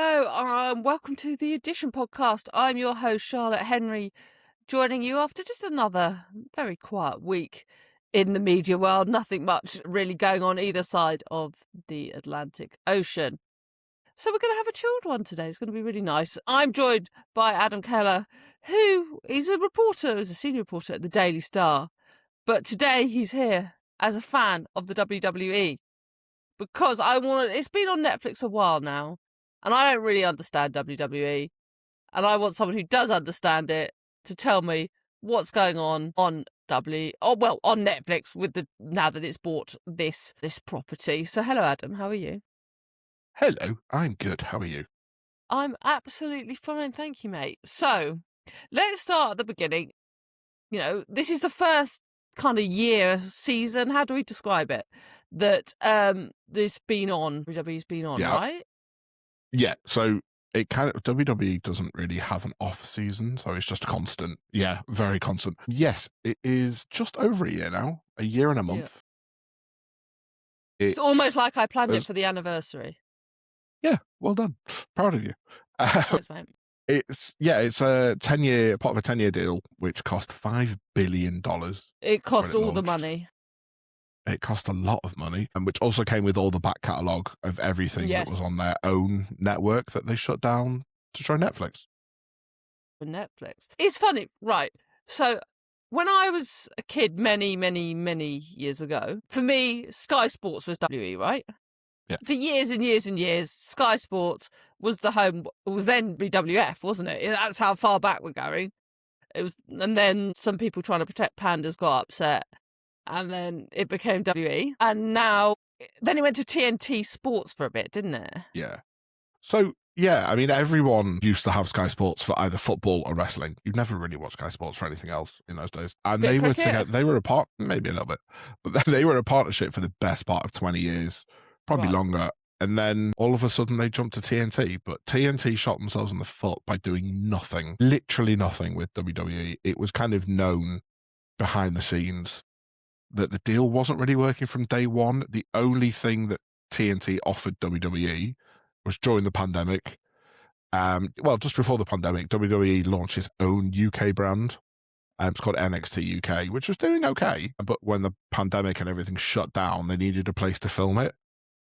Hello, welcome to the Edition podcast. I'm your host, Charlotte Henry, joining you after just another very quiet week in the media world. Nothing much really going on either side of the Atlantic Ocean. So we're going to have a chilled one today. It's going to be really nice. I'm joined by Adam Cailler, who is a reporter, is a senior reporter at the Daily Star. But today he's here as a fan of the WWE because it's been on Netflix a while now. And I don't really understand WWE. And I want someone who does understand it to tell me what's going on on Netflix now that it's bought this property. So hello, Adam. How are you? Hello, I'm good. How are you? I'm absolutely fine. Thank you, mate. So let's start at the beginning. You know, this is the first kind of season. How do we describe it? That WWE's been on, right? Yeah, so it kind of WWE doesn't really have an off season, so it's just constant. Yeah, very constant. Yes, it is just over a year now, a year and a month. Yeah. It's almost like I planned it for the anniversary. Yeah, well done. Proud of you. Thanks, mate. It's a 10-year part of a 10-year deal, which cost $5 billion. It cost all the money. It cost a lot of money, and which also came with all the back catalogue of everything that was on their own network that they shut down to join Netflix. Netflix. It's funny, right? So when I was a kid many, many, many years ago, for me, Sky Sports was WWE, right? Yeah. For years and years and years, Sky Sports was the home. It was then WWF, wasn't it? That's how far back we're going. It was, and then some people trying to protect pandas got upset. And then it became WWE. And then it went to TNT Sports for a bit, didn't it? Yeah. So, yeah, I mean, everyone used to have Sky Sports for either football or wrestling. You'd never really watched Sky Sports for anything else in those days. And they were together. They were apart, maybe a little bit, but they were a partnership for the best part of 20 years, probably longer. And then all of a sudden they jumped to TNT, but TNT shot themselves in the foot by doing nothing, literally nothing with WWE. It was kind of known behind the scenes that the deal wasn't really working from day one. The only thing that TNT offered WWE was during the pandemic. Just before the pandemic, WWE launched its own UK brand. It's called NXT UK, which was doing okay. But when the pandemic and everything shut down, they needed a place to film it.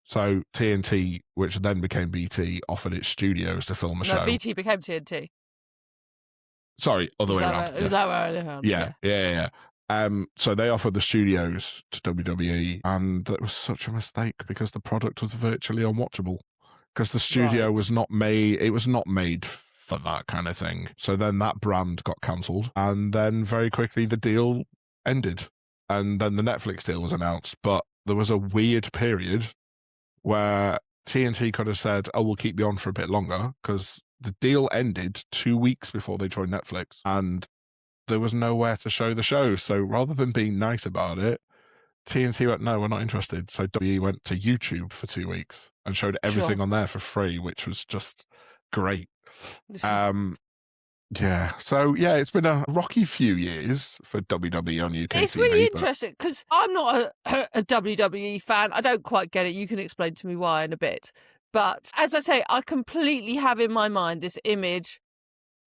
So TNT, which then became BT, offered its studios to film the show. BT became TNT. Sorry, other way around. Is that where it happened? Yeah. So they offered the studios to WWE, and that was such a mistake because the product was virtually unwatchable because the studio was not made. It was not made for that kind of thing. So then that brand got cancelled, and then very quickly the deal ended, and then the Netflix deal was announced. But there was a weird period where TNT could have said, "Oh, we'll keep you on for a bit longer," because the deal ended 2 weeks before they joined Netflix, and there was nowhere to show the show. So rather than being nice about it, TNT went, "No, we're not interested." So WWE went to YouTube for 2 weeks and showed everything on there for free, which was just great. It's been a rocky few years for WWE on UK It's TV. really interesting because I'm not a WWE fan. I don't quite get it. You can explain to me why in a bit. But as I say, I completely have in my mind this image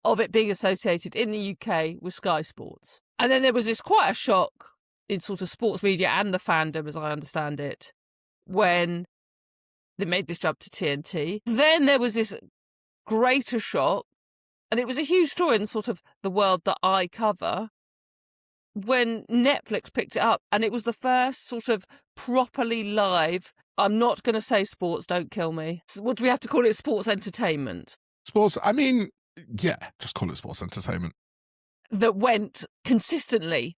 of it being associated in the UK with Sky Sports. And then there was quite a shock in sort of sports media and the fandom, as I understand it, when they made this jump to TNT. Then there was this greater shock, and it was a huge story in sort of the world that I cover, when Netflix picked it up, and it was the first sort of properly live, I'm not going to say sports, don't kill me. What do we have to call it? Sports entertainment. Sports, I mean, yeah, just call it sports entertainment. That went consistently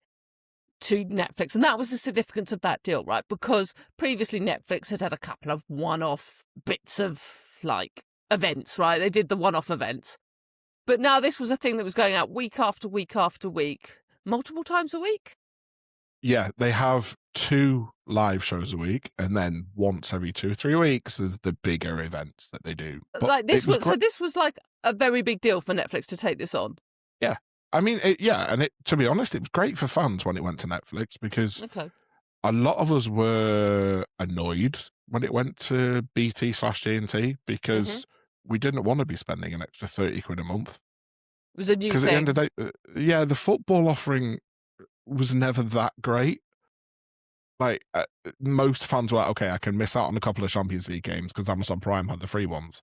to Netflix. And that was the significance of that deal, right? Because previously Netflix had a couple of one-off bits of, events, right? They did the one-off events. But now this was a thing that was going out week after week after week, multiple times a week. Yeah, they have 2 live shows a week, and then once every 2 or 3 weeks there's the bigger events that they do. But this was like a very big deal for Netflix to take this on. Yeah, I mean, to be honest, it was great for fans when it went to Netflix because a lot of us were annoyed when it went to BT/TNT because we didn't want to be spending an extra 30 quid a month. It was a new thing. Because at the end of the day, the football offering was never that great. Like, most fans were like, okay, I can miss out on a couple of Champions League games because Amazon Prime had the free ones.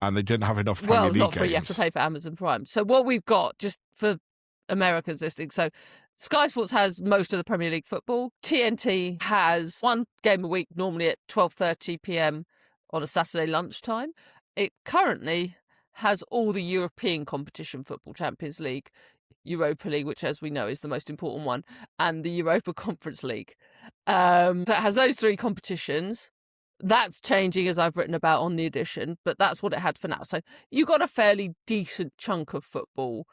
And they didn't have enough Premier League games. Well, not free, you have to pay for Amazon Prime. So what we've got, just for Americans listening, so Sky Sports has most of the Premier League football. TNT has one game a week, normally at 12:30 p.m. on a Saturday lunchtime. It currently has all the European competition football, Champions League, Europa League, which, as we know, is the most important one, and the Europa Conference League. So it has those three competitions. That's changing, as I've written about on the edition, but that's what it had for now. So you got a fairly decent chunk of football.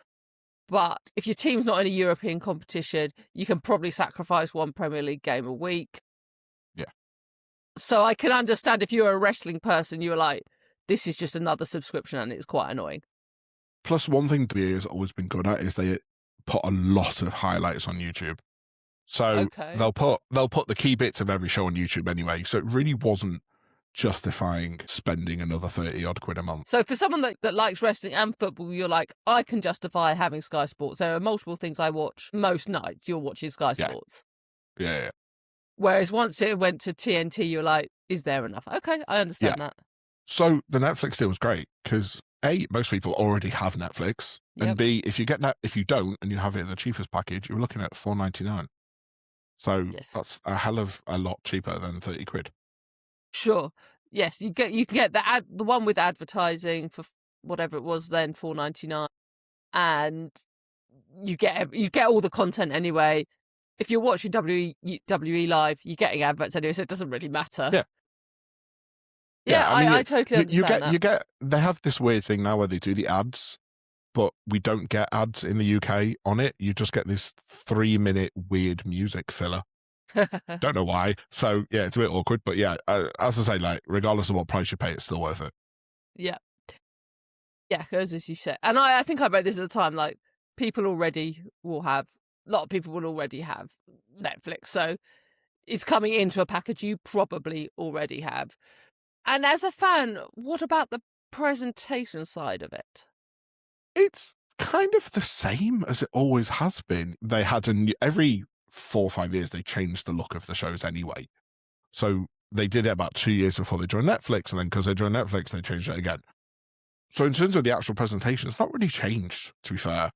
But if your team's not in a European competition, you can probably sacrifice one Premier League game a week. Yeah. So I can understand if you're a wrestling person, you're like, this is just another subscription and it's quite annoying. Plus, one thing WWE has always been good at is they put a lot of highlights on YouTube. So they'll put the key bits of every show on YouTube anyway. So it really wasn't justifying spending another 30 odd quid a month. So for someone that likes wrestling and football, you're like, I can justify having Sky Sports. There are multiple things I watch most nights. You're watching Sky Sports. Yeah. Whereas once it went to TNT, you're like, is there enough? Okay, I understand that. So the Netflix deal was great because A, most people already have Netflix, and B, if you don't and you have it in the cheapest package, you're looking at $4.99. So that's a hell of a lot cheaper than 30 quid. Sure. Yes, you can get the one with advertising for whatever it was then, $4.99, and you get all the content anyway. If you're watching WWE live, you're getting adverts anyway, so it doesn't really matter. Yeah, I mean, I totally understand that. They have this weird thing now where they do the ads, but we don't get ads in the UK on it. You just get this 3-minute weird music filler. Don't know why. So, yeah, it's a bit awkward. But, yeah, as I say, like, regardless of what price you pay, it's still worth it. Yeah. Yeah, because as you said, and I think I read this at the time, like, a lot of people will already have Netflix. So it's coming into a package you probably already have. And as a fan, what about the presentation side of it? It's kind of the same as it always has been. They had every 4 or 5 years, they changed the look of the shows anyway. So they did it about 2 years before they joined Netflix, and then because they joined Netflix, they changed it again. So in terms of the actual presentation, it's not really changed, to be fair,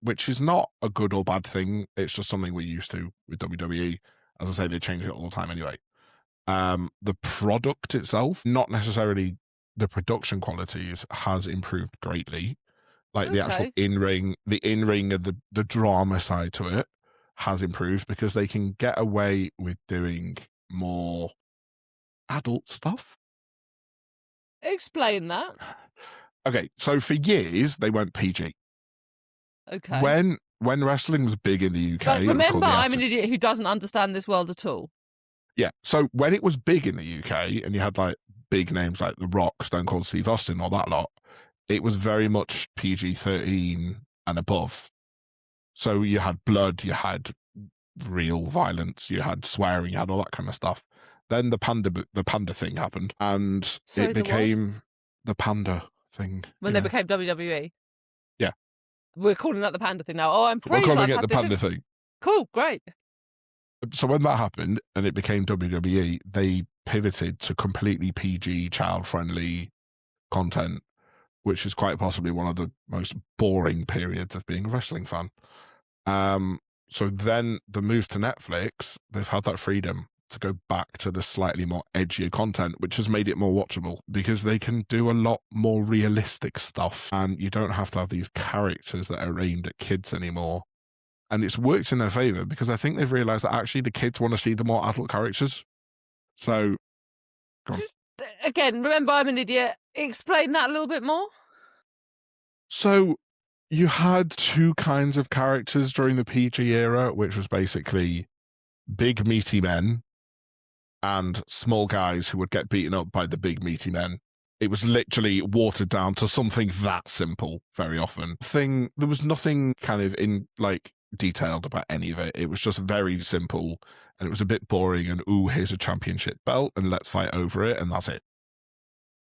which is not a good or bad thing. It's just something we're used to with WWE. As I say, they change it all the time anyway. The product itself, not necessarily the production qualities, has improved greatly. Like the actual in-ring and the drama side to it has improved because they can get away with doing more adult stuff. Explain that. Okay, so for years they went PG. Okay. When wrestling was big in the UK, remember, I'm an idiot who doesn't understand this world at all. Yeah, so when it was big in the UK and you had like big names like The Rock, Stone Cold Steve Austin, all that lot, it was very much PG-13 and above. So you had blood, you had real violence, you had swearing, you had all that kind of stuff. Then the panda thing happened, and it became the panda thing. When they became WWE? Yeah. We're calling that the panda thing now. Oh, I'm pretty We're calling it the panda thing. Cool, great. So when that happened and it became WWE, they pivoted to completely PG, child-friendly content, which is quite possibly one of the most boring periods of being a wrestling fan. So then the move to Netflix, they've had that freedom to go back to the slightly more edgier content, which has made it more watchable because they can do a lot more realistic stuff and you don't have to have these characters that are aimed at kids anymore. And it's worked in their favor because I think they've realized that actually the kids want to see the more adult characters. So, go on. Again, remember, I'm an idiot. Explain that a little bit more. So you had two kinds of characters during the PG era, which was basically big meaty men and small guys who would get beaten up by the big meaty men. It was literally watered down to something that simple very often. There was nothing kind of detailed about any of it. It was just very simple and it was a bit boring and, ooh, here's a championship belt and let's fight over it and that's it.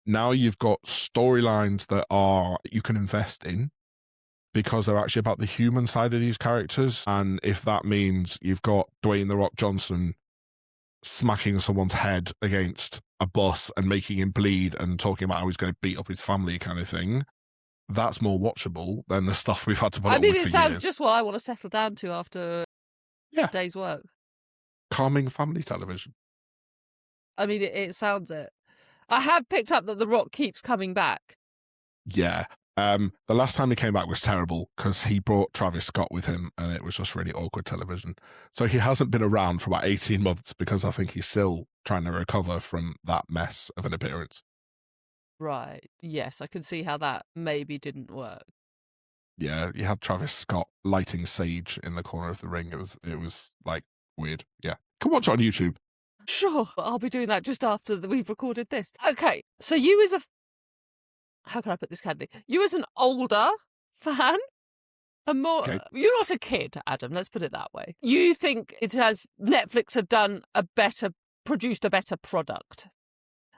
now you've got storylines that you can invest in because they're actually about the human side of these characters. And if that means you've got Dwayne "The Rock" Johnson smacking someone's head against a bus and making him bleed and talking about how he's going to beat up his family kind of thing, that's more watchable than the stuff we've had to put up with for years. It sounds just what I want to settle down to after a day's work. Calming family television. I mean, it sounds it. I have picked up that The Rock keeps coming back. Yeah. The last time he came back was terrible because he brought Travis Scott with him and it was just really awkward television. So he hasn't been around for about 18 months because I think he's still trying to recover from that mess of an appearance. Right. Yes, I can see how that maybe didn't work. Yeah, you had Travis Scott lighting sage in the corner of the ring. It was like weird. Yeah. Come watch it on YouTube. Sure, I'll be doing that just after we've recorded this. Okay, so you as how can I put this candidly? You as an older fan, and more, you're not a kid, Adam, let's put it that way. You think Netflix have produced a better product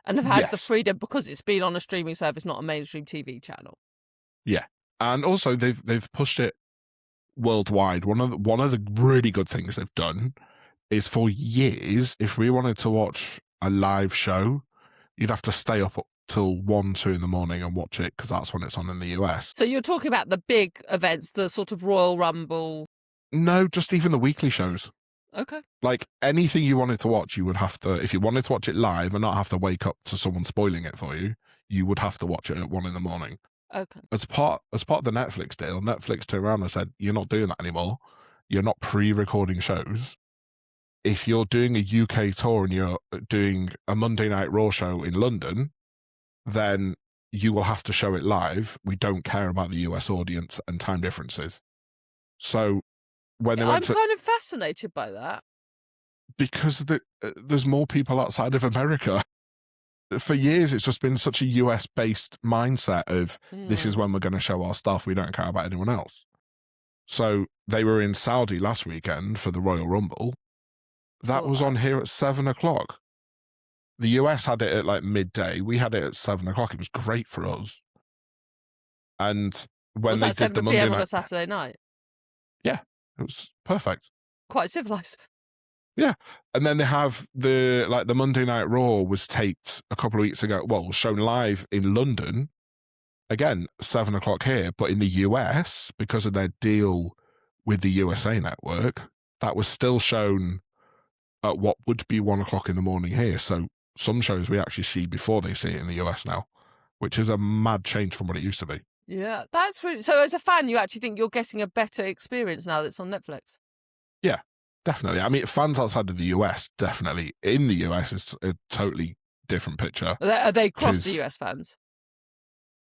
and have had the freedom because it's been on a streaming service, not a mainstream TV channel. Yeah. And also they've pushed it worldwide. One of the really good things they've done is for years, if we wanted to watch a live show, you'd have to stay up till 1, 2 in the morning and watch it because that's when it's on in the US. So you're talking about the big events, the sort of Royal Rumble? No, just even the weekly shows. Okay. Like anything you wanted to watch, you would have to, if you wanted to watch it live and not have to wake up to someone spoiling it for you, you would have to watch it at 1 in the morning. Okay. As part of the Netflix deal, Netflix turned around and said, you're not doing that anymore. You're not pre-recording shows. If you're doing a UK tour and you're doing a Monday Night Raw show in London, then you will have to show it live. We don't care about the US audience and time differences. So when I'm kind of fascinated by that. Because there's more people outside of America. For years, it's just been such a US-based mindset of this is when we're going to show our stuff. We don't care about anyone else. So they were in Saudi last weekend for the Royal Rumble. That was on here at 7 o'clock. The US had it at like midday. We had it at 7 o'clock. It was great for us. And when they did the Monday night on a Saturday night. Yeah, it was perfect. Quite civilized. Yeah. And then they have the Monday Night Raw was taped a couple of weeks ago. Well, was shown live in London. Again, 7 o'clock here. But in the US, because of their deal with the USA Network, that was still shown at what would be 1 o'clock in the morning here. So some shows we actually see before they see it in the US now, which is a mad change from what it used to be. Yeah, that's really... So as a fan, you actually think you're getting a better experience now that's on Netflix? Yeah, definitely. I mean, fans outside of the US, definitely. In the US, it's a totally different picture. Are they cross the US fans?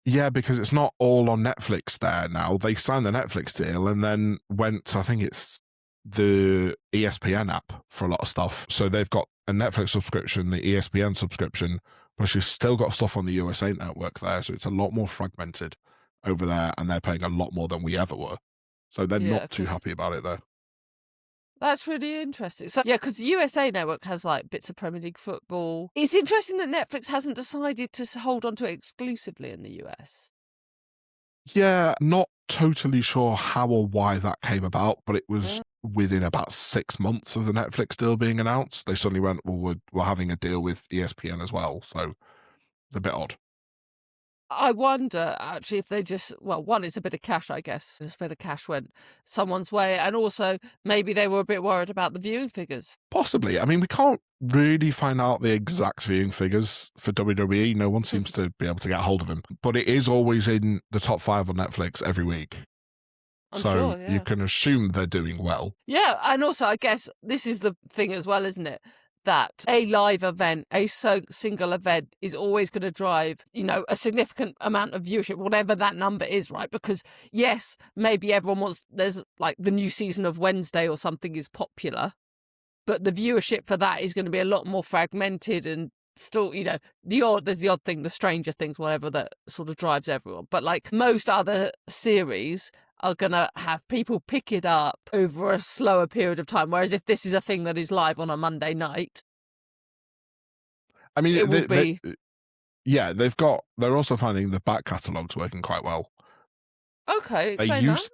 Yeah, because it's not all on Netflix there now. They signed the Netflix deal and then went to, I think it's the ESPN app for a lot of stuff. So they've got a Netflix subscription, the ESPN subscription, but you've still got stuff on the USA Network there. So it's a lot more fragmented over there and they're paying a lot more than we ever were. So they're not too happy about it there. That's really interesting. So, yeah, because the USA Network has like bits of Premier League football. It's interesting that Netflix hasn't decided to hold on to it exclusively in the US. Yeah, not totally sure how or why that came about, but it was within about 6 months of the Netflix deal being announced. They suddenly went, well, we're having a deal with ESPN as well. So it's a bit odd. I wonder, actually, if they just... Well, one, it's a bit of cash, I guess. There's a bit of cash went someone's way. And also, maybe they were a bit worried about the viewing figures. Possibly. I mean, we can't really find out the exact viewing figures for WWE. No one seems to be able to get hold of them. But it is always in the top 5 on Netflix every week. I'm sure, you can assume they're doing well. Yeah, and also, I guess, this is the thing as well, isn't it? That a live event, a single event is always going to drive, a significant amount of viewership, whatever that number is, right? Because, yes, maybe everyone wants, there's like the new season of Wednesday or something is popular, but the viewership for that is going to be a lot more fragmented and still, there's the odd thing, the Stranger Things, whatever, that sort of drives everyone. But like most other series are going to have people pick it up over a slower period of time. Whereas if this is a thing that is live on a Monday night, I mean, it will be... Yeah, they're also finding the back catalogues working quite well. Okay, explain that.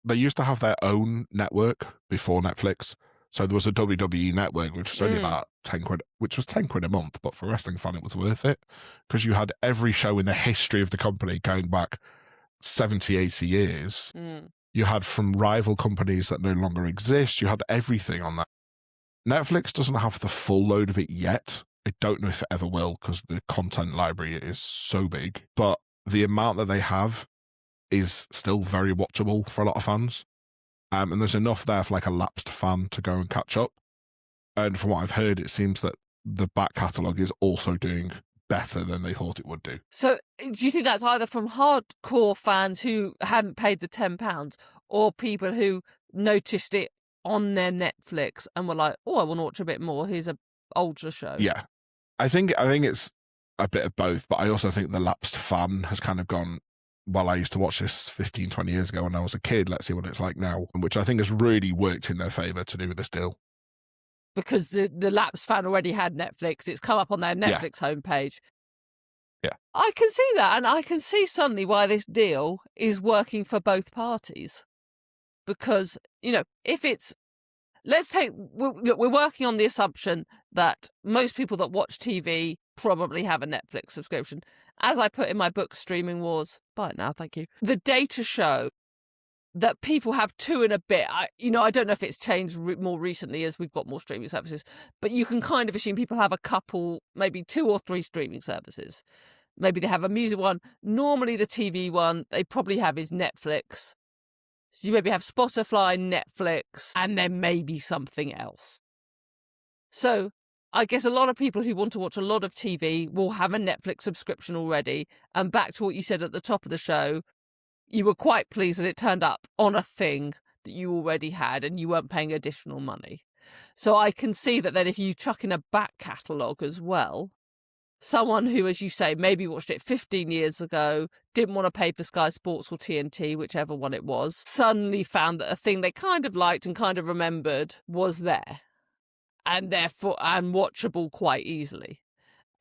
They used to have their own network before Netflix. So there was a WWE network, which was only about 10 quid, which was 10 quid a month. But for a wrestling fan, it was worth it because you had every show in the history of the company going back 70, 80 years. You had from rival companies that no longer exist. You had everything on that. Netflix doesn't have the full load of it yet. I don't know if it ever will because the content library is so big. But the amount that they have is still very watchable for a lot of fans. And there's enough there for like a lapsed fan to go and catch up. And from what I've heard, it seems that the back catalogue is also doing better than they thought it would do. So do you think that's either from hardcore fans who hadn't paid the £10 or people who noticed it on their Netflix and were like, oh, I want to watch a bit more. Here's a older show. Yeah. I think it's a bit of both, but I also think the lapsed fan has kind of gone, well, I used to watch this 15, 20 years ago when I was a kid. Let's see what it's like now, which I think has really worked in their favour to do with this deal. Because the lapsed fan already had Netflix. It's come up on their Netflix homepage. Yeah. I can see that, and I can see suddenly why this deal is working for both parties. Because, if it's... we're working on the assumption that most people that watch TV probably have a Netflix subscription. As I put in my book, Streaming Wars, buy it now, thank you. The data show that people have two and a bit. I don't know if it's changed more recently as we've got more streaming services, but you can kind of assume people have a couple, maybe 2 or 3 streaming services. Maybe they have a music one. Normally the TV one they probably have is Netflix. So you maybe have Spotify, Netflix, and then maybe something else. So I guess a lot of people who want to watch a lot of TV will have a Netflix subscription already. And back to what you said at the top of the show, you were quite pleased that it turned up on a thing that you already had and you weren't paying additional money. So I can see that then if you chuck in a back catalogue as well, someone who, as you say, maybe watched it 15 years ago, didn't want to pay for Sky Sports or TNT, whichever one it was, suddenly found that a thing they kind of liked and kind of remembered was there and therefore watchable quite easily.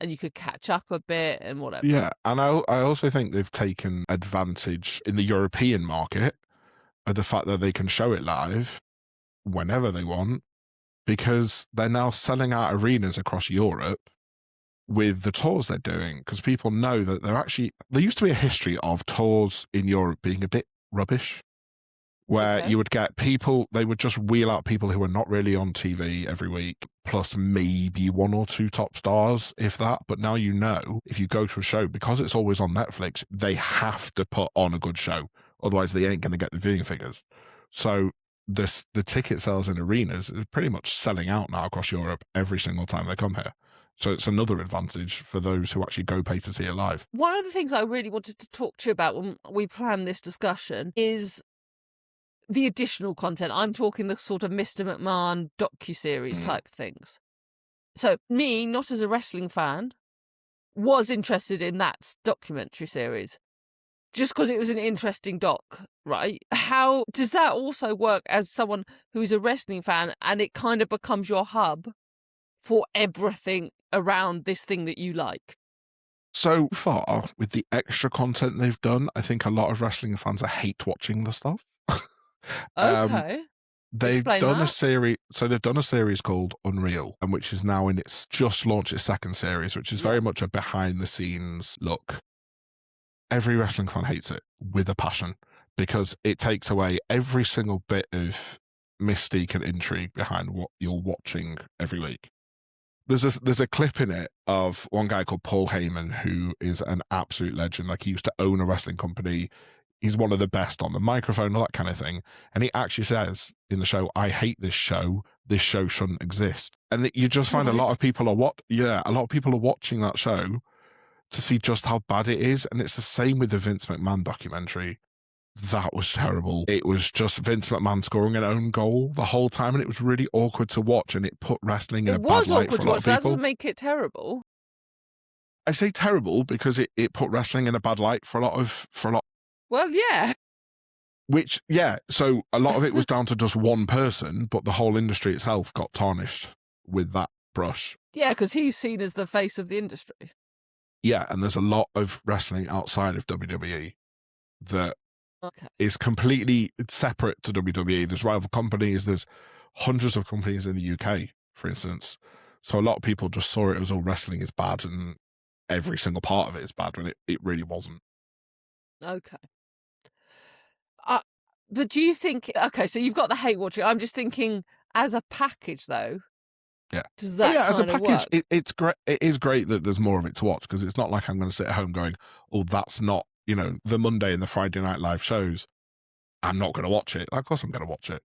And you could catch up a bit and whatever. Yeah, and I also think they've taken advantage in the European market of the fact that they can show it live whenever they want because they're now selling out arenas across Europe with the tours they're doing because people know that there used to be a history of tours in Europe being a bit rubbish where you would get people, they would just wheel out people who are not really on TV every week, plus maybe 1 or 2 top stars, if that. But now if you go to a show, because it's always on Netflix, they have to put on a good show. Otherwise, they ain't going to get the viewing figures. So the ticket sales in arenas is pretty much selling out now across Europe every single time they come here. So it's another advantage for those who actually go pay to see it live. One of the things I really wanted to talk to you about when we planned this discussion is the additional content. I'm talking the sort of Mr. McMahon docuseries type things. So me, not as a wrestling fan, was interested in that documentary series just because it was an interesting doc, right? How does that also work as someone who is a wrestling fan and it kind of becomes your hub for everything around this thing that you like? So far, with the extra content they've done, I think a lot of wrestling fans hate watching the stuff. Okay. They've done a series, so they've done a series called Unreal, and which is now just launched its 2nd series, which is very much a behind the scenes look. Every wrestling fan hates it with a passion because it takes away every single bit of mystique and intrigue behind what you're watching every week. There's a clip in it of one guy called Paul Heyman, who is an absolute legend. Like, he used to own a wrestling company. He's one of the best on the microphone, all that kind of thing. And he actually says in the show, I hate this show. This show shouldn't exist. And you just find a lot of people are watching that show to see just how bad it is. And it's the same with the Vince McMahon documentary. That was terrible. It was just Vince McMahon scoring an own goal the whole time, and it was really awkward to watch, and it put wrestling in a bad light for a lot of people. That doesn't make it terrible. I say terrible because it put wrestling in a bad light for a lot. Well, yeah. Which, yeah, so a lot of it was down to just one person, but the whole industry itself got tarnished with that brush. Yeah, because he's seen as the face of the industry. Yeah, and there's a lot of wrestling outside of WWE that is completely separate to WWE. There's rival companies, there's hundreds of companies in the UK, for instance. So a lot of people just saw it as all wrestling is bad and every single part of it is bad when it really wasn't. Okay. But do you think, okay, so you've got the hate watching. I'm just thinking as a package, though. Yeah. Does that as a kind of package, work? it's great. It is great that there's more of it to watch, because it's not like I'm going to sit at home going, oh, that's not, the Monday and the Friday night live shows. I'm not going to watch it. Of course I'm going to watch it.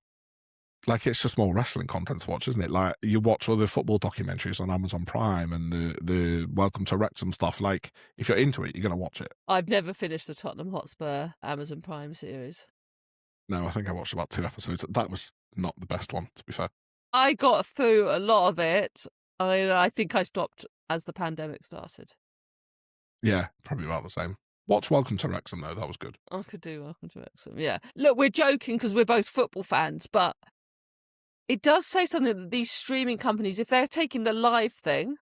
Like, it's just more wrestling content to watch, isn't it? Like, you watch all the football documentaries on Amazon Prime and the Welcome to Wrexham stuff. Like, if you're into it, you're going to watch it. I've never finished the Tottenham Hotspur Amazon Prime series. No, I think I watched about 2 episodes. That was not the best one, to be fair. I got through a lot of it. I think I stopped as the pandemic started. Yeah, probably about the same. Watch Welcome to Wrexham, though. That was good. I could do Welcome to Wrexham, yeah. Look, we're joking because we're both football fans, but it does say something that these streaming companies, if they're taking the live thing,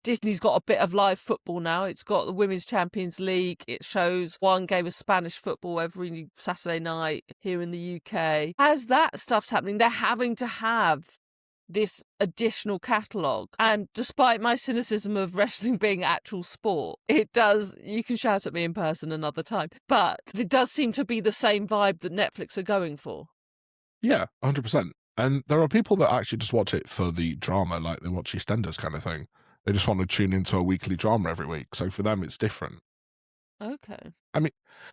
Disney's got a bit of live football now. It's got the Women's Champions League. It shows one game of Spanish football every Saturday night here in the UK. As that stuff's happening, they're having to have this additional catalogue. And despite my cynicism of wrestling being actual sport, it does, you can shout at me in person another time, but it does seem to be the same vibe that Netflix are going for. Yeah, 100%. And there are people that actually just watch it for the drama, like they watch EastEnders kind of thing. They just want to tune into a weekly drama every week. So for them, it's different. Okay. I mean,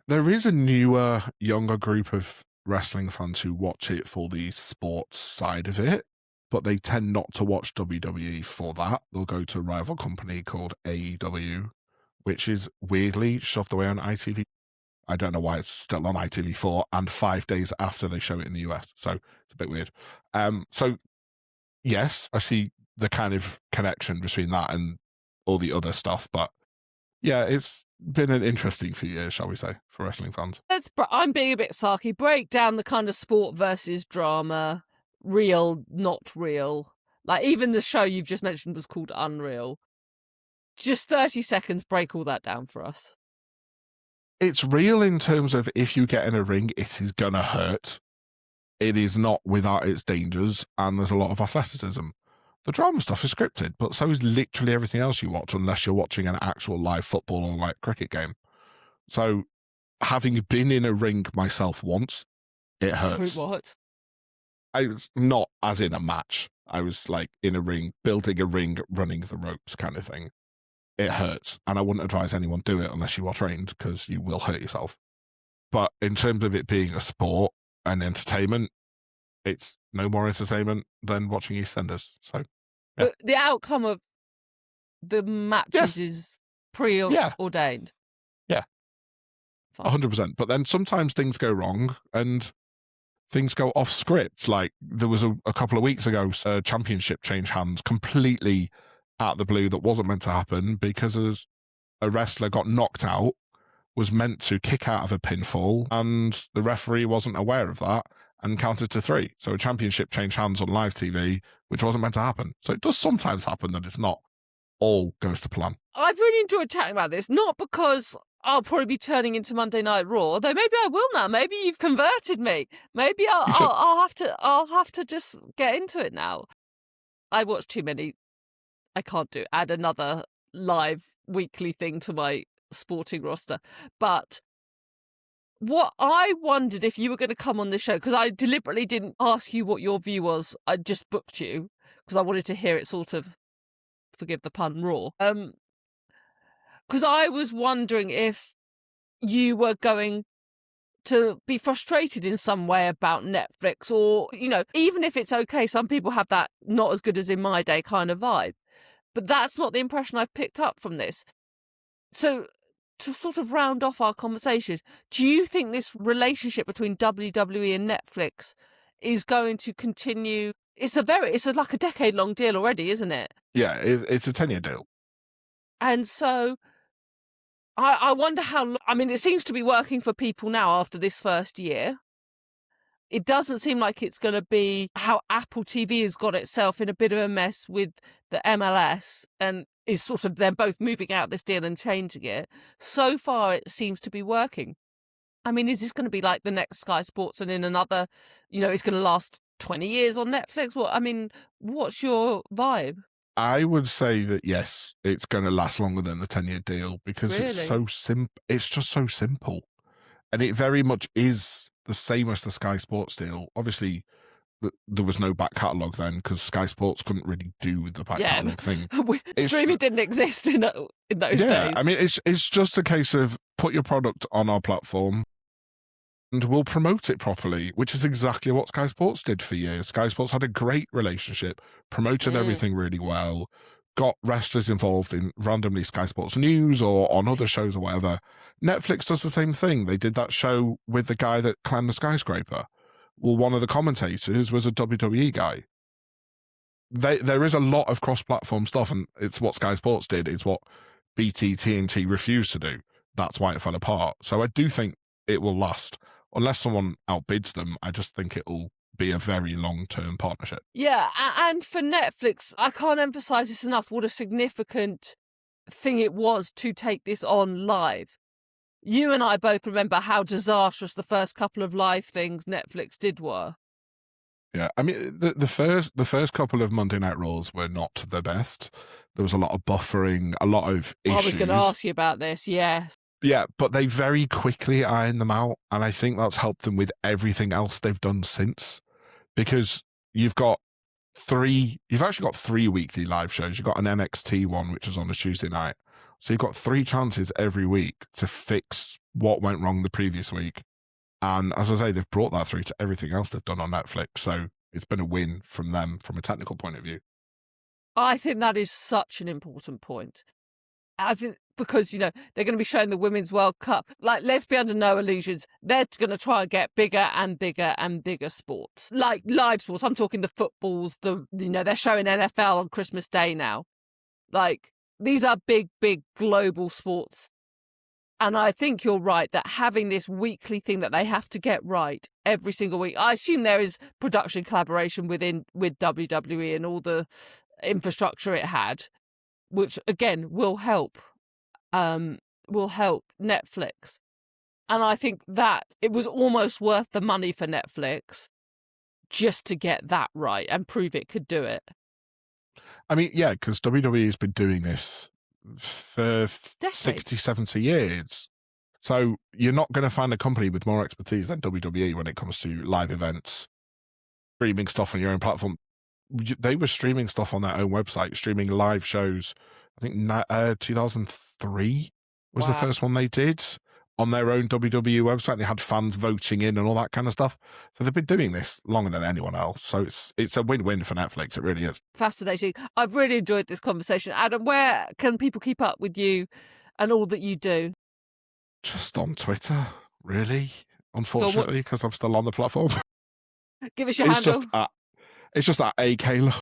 there is a newer, younger group of wrestling fans who watch it for the sports side of it, but they tend not to watch WWE for that. They'll go to a rival company called AEW, which is weirdly shoved away on ITV. I don't know why it's still on ITV4 and 5 days after they show it in the US. So it's a bit weird. So yes, I see the kind of connection between that and all the other stuff. But yeah, it's been an interesting few years, shall we say, for wrestling fans. I'm being a bit sarky. Break down the kind of sport versus drama, real, not real. Like, even the show you've just mentioned was called Unreal. Just 30 seconds, break all that down for us. It's real in terms of if you get in a ring, it is going to hurt. It is not without its dangers, and there's a lot of athleticism. The drama stuff is scripted, but so is literally everything else you watch, unless you're watching an actual live football or like cricket game. So, having been in a ring myself once, it hurts. Sorry, what? I was not as in a match. I was like in a ring, building a ring, running the ropes kind of thing. It hurts, and I wouldn't advise anyone do it unless you are trained, because you will hurt yourself. But in terms of it being a sport and entertainment, it's no more entertainment than watching EastEnders. So, yeah. But the outcome of the matches is preordained. Yeah. 100%. But then sometimes things go wrong and things go off script. Like there was a couple of weeks ago, a championship changed hands completely out of the blue that wasn't meant to happen because a wrestler got knocked out, was meant to kick out of a pinfall, and the referee wasn't aware of that and counted to 3. So a championship changed hands on live TV, which wasn't meant to happen. So it does sometimes happen that it's not all goes to plan. I've really enjoyed chatting about this, not because I'll probably be turning into Monday Night Raw, though maybe I will now. Maybe you've converted me. Maybe I'll have to just get into it now. I watch too many. I can't add another live weekly thing to my sporting roster. But what I wondered if you were going to come on this show, because I deliberately didn't ask you what your view was. I just booked you because I wanted to hear it sort of, forgive the pun, raw. Because I was wondering if you were going to be frustrated in some way about Netflix, or, even if it's okay, some people have that not as good as in my day kind of vibe. But that's not the impression I've picked up from this. So to sort of round off our conversation, do you think this relationship between WWE and Netflix is going to continue? It's like a decade-long deal already, isn't it? Yeah, it's a 10-year deal. And so I wonder how... it seems to be working for people now after this first year. It doesn't seem like it's going to be how Apple TV has got itself in a bit of a mess with the MLS. And is sort of them both moving out this deal and changing it. So far, it seems to be working. I mean, is this going to be like the next Sky Sports and in another, it's going to last 20 years on Netflix? What's your vibe? I would say that, yes, it's going to last longer than the 10-year deal because Really? it's so simple. It's just so simple. And it very much is the same as the Sky Sports deal. Obviously, there was no back catalogue then because Sky Sports couldn't really do the back catalogue thing. Streaming didn't exist in those days. Yeah, I mean, it's just a case of put your product on our platform and we'll promote it properly, which is exactly what Sky Sports did for years. Sky Sports had a great relationship, promoted everything really well, got wrestlers involved in randomly Sky Sports News or on other shows or whatever. Netflix does the same thing. They did that show with the guy that climbed the skyscraper. Well, one of the commentators was a WWE guy. There is a lot of cross-platform stuff, and it's what Sky Sports did. It's what BT, TNT refused to do. That's why it fell apart. So I do think it will last. Unless someone outbids them, I just think it'll be a very long-term partnership. Yeah, and for Netflix, I can't emphasize this enough, what a significant thing it was to take this on live. You and I both remember how disastrous the first couple of live things Netflix did were. Yeah, I mean, the first couple of Monday Night Raws were not the best. There was a lot of buffering, a lot of issues. I was going to ask you about this, yes. Yeah, but they very quickly ironed them out, and I think that's helped them with everything else they've done since. Because you've actually got 3 weekly live shows. You've got an NXT one, which is on a Tuesday night. So you've got 3 chances every week to fix what went wrong the previous week. And as I say, they've brought that through to everything else they've done on Netflix. So it's been a win from them from a technical point of view. I think that is such an important point. I think because, they're going to be showing the Women's World Cup. Like, let's be under no illusions. They're going to try and get bigger and bigger and bigger sports. Like live sports. I'm talking the footballs, they're showing NFL on Christmas Day now. Like, these are big, big global sports. And I think you're right that having this weekly thing that they have to get right every single week. I assume there is production collaboration with WWE and all the infrastructure it had, which again will help Netflix. And I think that it was almost worth the money for Netflix just to get that right and prove it could do it. I mean, yeah, because WWE has been doing this for decades. 60, 70 years. So you're not going to find a company with more expertise than WWE when it comes to live events, streaming stuff on your own platform. They were streaming stuff on their own website, streaming live shows. I think 2003 was the first one they did on their own WWE website. They had fans voting in and all that kind of stuff. So they've been doing this longer than anyone else. So it's a win-win for Netflix. It really is. Fascinating. I've really enjoyed this conversation. Adam, where can people keep up with you and all that you do? Just on Twitter, really. Unfortunately, because I'm still on the platform. Give us your handle. It's just at Cailler.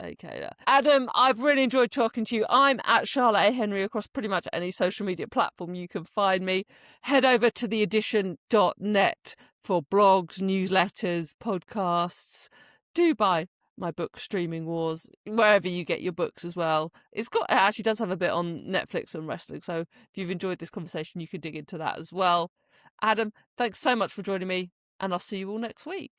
Okay. Adam, I've really enjoyed talking to you. I'm at Charlotte A. Henry across pretty much any social media platform you can find me. Head over to theedition.net for blogs, newsletters, podcasts. Do buy my book, Streaming Wars, wherever you get your books as well. It actually does have a bit on Netflix and wrestling. So if you've enjoyed this conversation, you can dig into that as well. Adam, thanks so much for joining me, and I'll see you all next week.